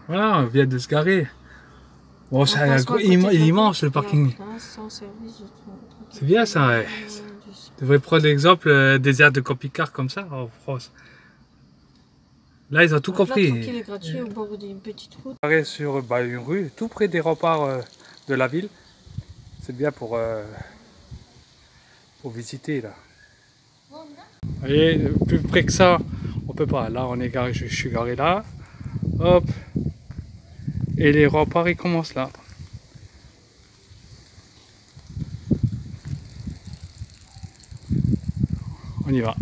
Voilà, on vient de se garer. Bon, c'est il est immense le parking. C'est bien ça, ouais. Tu devrais prendre l'exemple des aires de camping-car comme ça en France. Là, ils ont tout compris. Tranquille et gratuit au bord d'une petite route. Sur une rue, tout près des remparts de la ville. C'est bien pour visiter là. Vous voyez, plus près que ça, on peut pas. Là, on est garé, je suis garé là. Hop. Et les remparts, ils commencent là. On y va.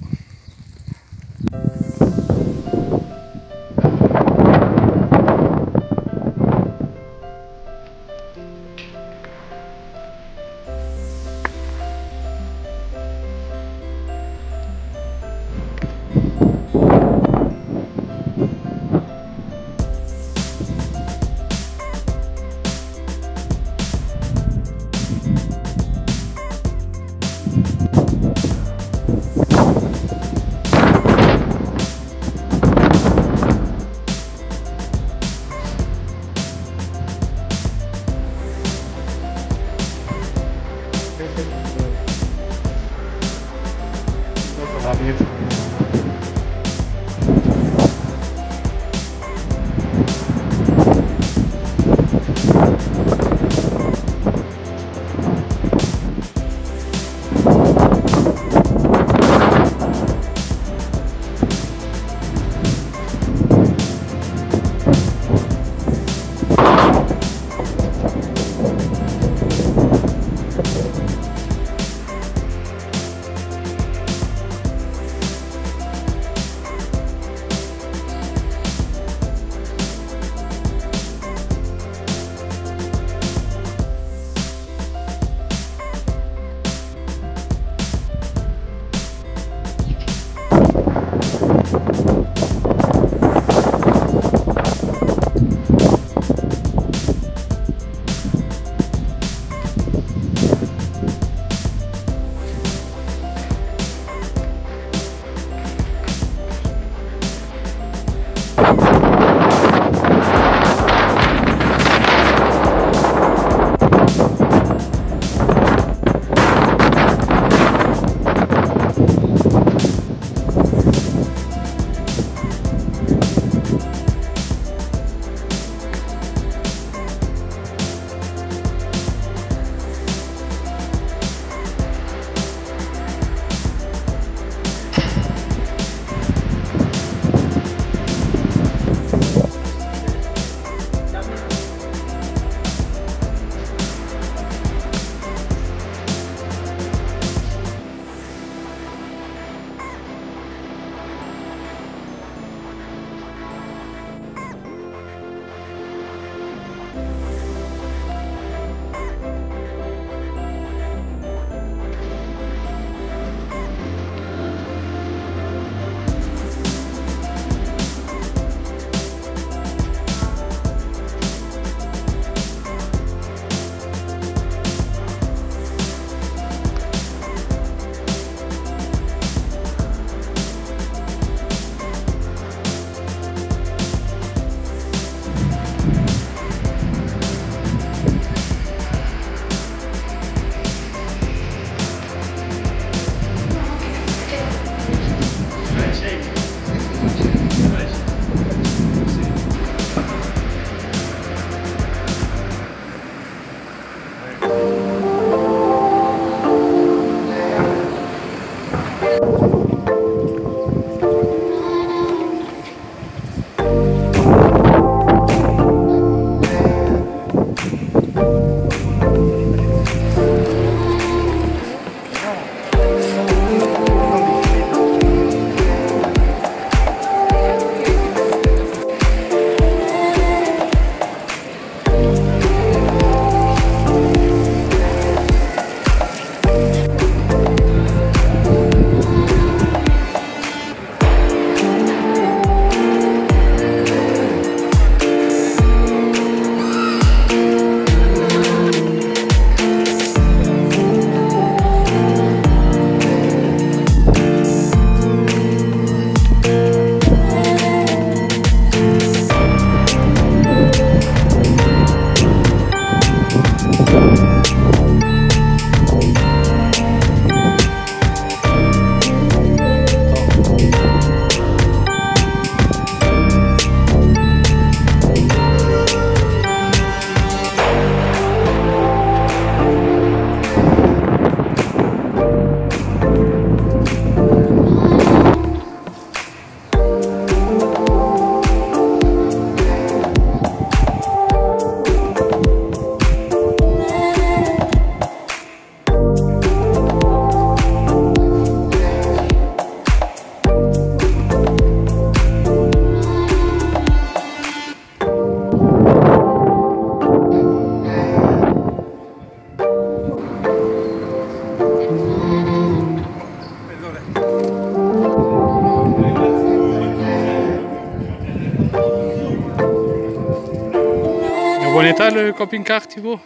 bon état le camping-car, Thibaut?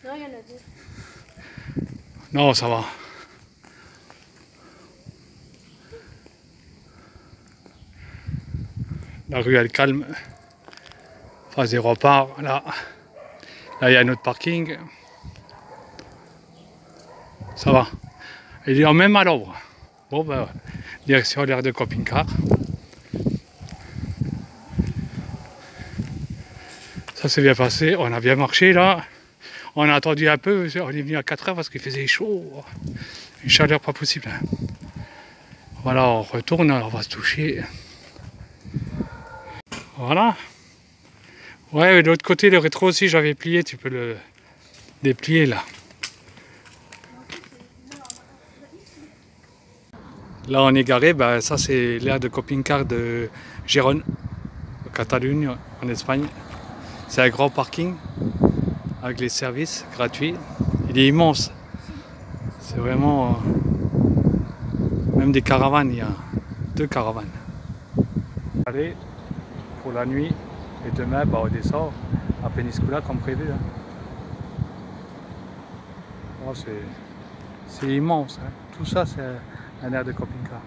Non, il y en a deux. Non, ça va. La rue elle calme. Face des reparts, là. Là il y a un autre parking. Ça va. Il est même à l'ombre. Bon ben, direction l'aire de camping-car. Ça s'est bien passé, on a bien marché là. On a attendu un peu, on est venu à 4 heures parce qu'il faisait chaud. Une chaleur pas possible. Voilà, on retourne, on va se toucher. Voilà. Ouais, de l'autre côté, le rétro aussi, j'avais plié, tu peux le déplier là. Là, on est garé, ben, ça c'est l'aire de camping-car de Gérone, en Catalogne, en Espagne. C'est un grand parking avec les services gratuits. Il est immense. C'est vraiment... même des caravanes, il y a 2 caravanes. Allez, pour la nuit et demain, bah, on descend à Peníscola comme prévu. Hein. Oh, c'est immense. Hein. Tout ça, c'est un aire de camping-car.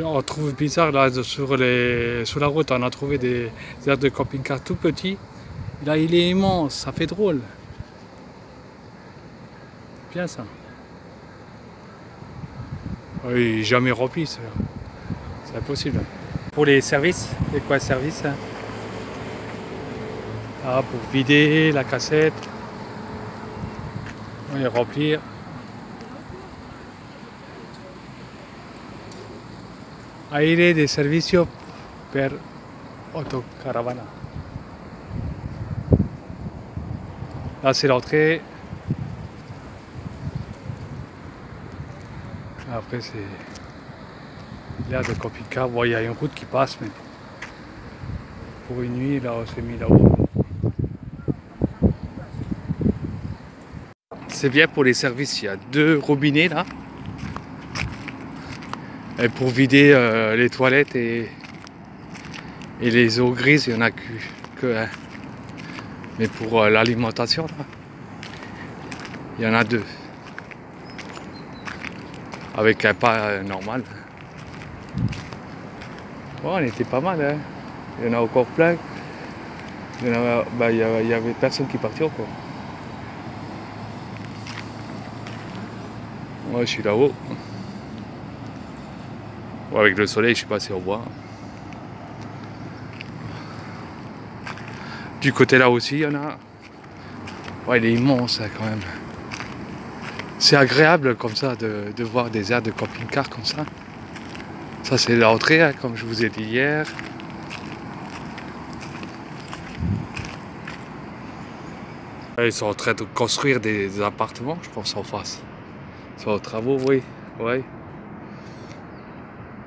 On trouve bizarre là sur la route, on a trouvé des aires de camping-car tout petits. Là, il est immense, ça fait drôle. Bien ça. Oui, jamais rempli, c'est impossible. Pour les services, c'est quoi service? Ah, pour vider la cassette. Oui, remplir. Aire de servicio per autocaravana. Là, c'est l'entrée. Après, c'est l'aire de camping-car. Bon, il y a une route qui passe, mais pour une nuit, là, on s'est mis là-haut. C'est bien pour les services. Il y a 2 robinets là. Et pour vider les toilettes et les eaux grises, il n'y en a que un. Mais pour l'alimentation, là, il y en a 2. Avec un pas normal. Oh, on était pas mal, hein. Il y en a encore plein. Il y avait personne qui partait encore. Moi, je suis là-haut. Bon, avec le soleil, je sais pas si on voit. Du côté là aussi, il y en a. Ouais, il est immense hein, quand même. C'est agréable comme ça de voir des aires de camping-car comme ça. Ça c'est l'entrée, hein, comme je vous ai dit hier. Ils sont en train de construire des appartements, je pense, en face. Ils sont aux travaux, oui. Ouais.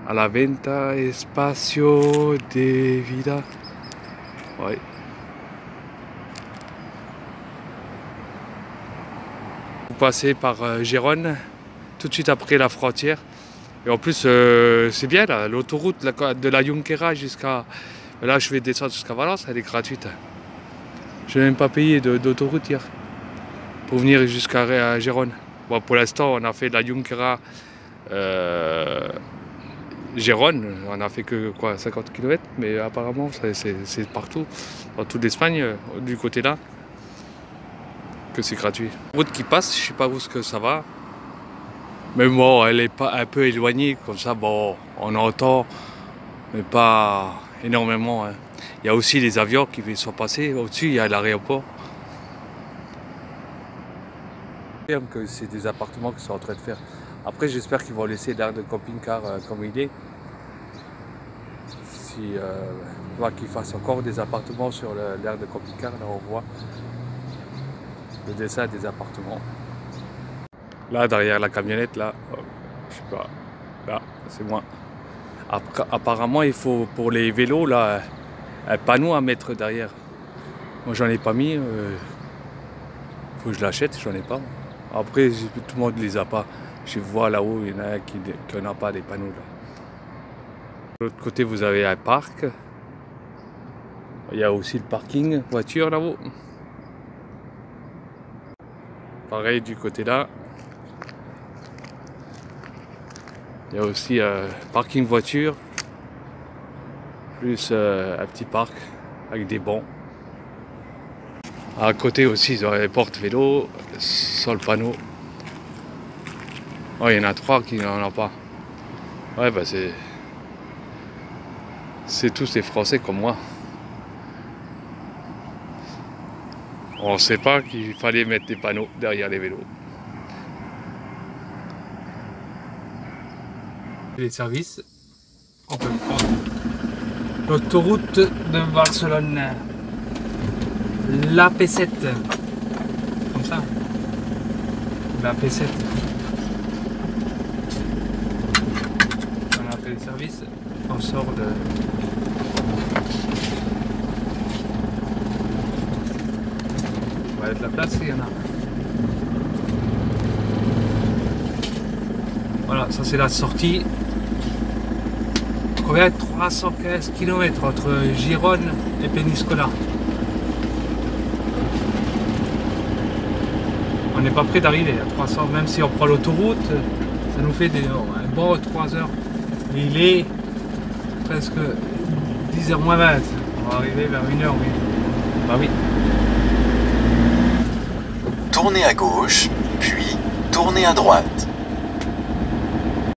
À la venta espacio de vida. Ouais. Vous passez par Gérone, tout de suite après la frontière. Et en plus, c'est bien là, l'autoroute de la Junquera jusqu'à... Là, je vais descendre jusqu'à Valence, elle est gratuite. Je n'ai même pas payé d'autoroute hier pour venir jusqu'à Gérone. Bon, pour l'instant, on a fait de la Junquera Gérone, on a fait que quoi, 50 km, mais apparemment, c'est partout, dans toute l'Espagne, du côté là, que c'est gratuit. La route qui passe, je sais pas où ce que ça va. Mais bon, elle est pas un peu éloignée, comme ça, bon, on entend, mais pas énormément. Hein. Il y a aussi les avions qui sont passés, au-dessus il y a l'aéroport. Que c'est des appartements qu'ils sont en train de faire. Après, j'espère qu'ils vont laisser l'aire de camping-car comme il est. Si on voit qu'ils fassent encore des appartements sur l'aire de camping-car, là on voit le dessin des appartements. Là, derrière la camionnette, là, je sais pas, là, c'est moi. Après, apparemment, il faut pour les vélos, là, un panneau à mettre derrière. Moi, j'en ai pas mis. Faut que je l'achète, j'en ai pas. Après, tout le monde ne les a pas. Je vois là-haut, il y en a un qui n'a pas des panneaux. Là. De l'autre côté, vous avez un parc. Il y a aussi le parking voiture là-haut. Pareil du côté là. Il y a aussi parking voiture. Plus un petit parc avec des bancs. À côté aussi, ils auraient les portes vélo sur le panneau. Oh, il y en a 3 qui n'en ont pas. Ouais, bah c'est tous les Français comme moi. On ne sait pas qu'il fallait mettre des panneaux derrière les vélos. Les services, on peut prendre l'autoroute de Barcelone, la P7, comme ça, la P7. On a fait les services, on sort de... On va être la place, il y en a. Voilà, ça c'est la sortie. Combien? 315 km entre Gérone et Peñíscola. On n'est pas près d'arriver à 300, même si on prend l'autoroute, ça nous fait un bon 3 heures. Et il est presque 10h moins 20. On va arriver vers 1h, oui. Bah oui. Tournez à gauche, puis tournez à droite.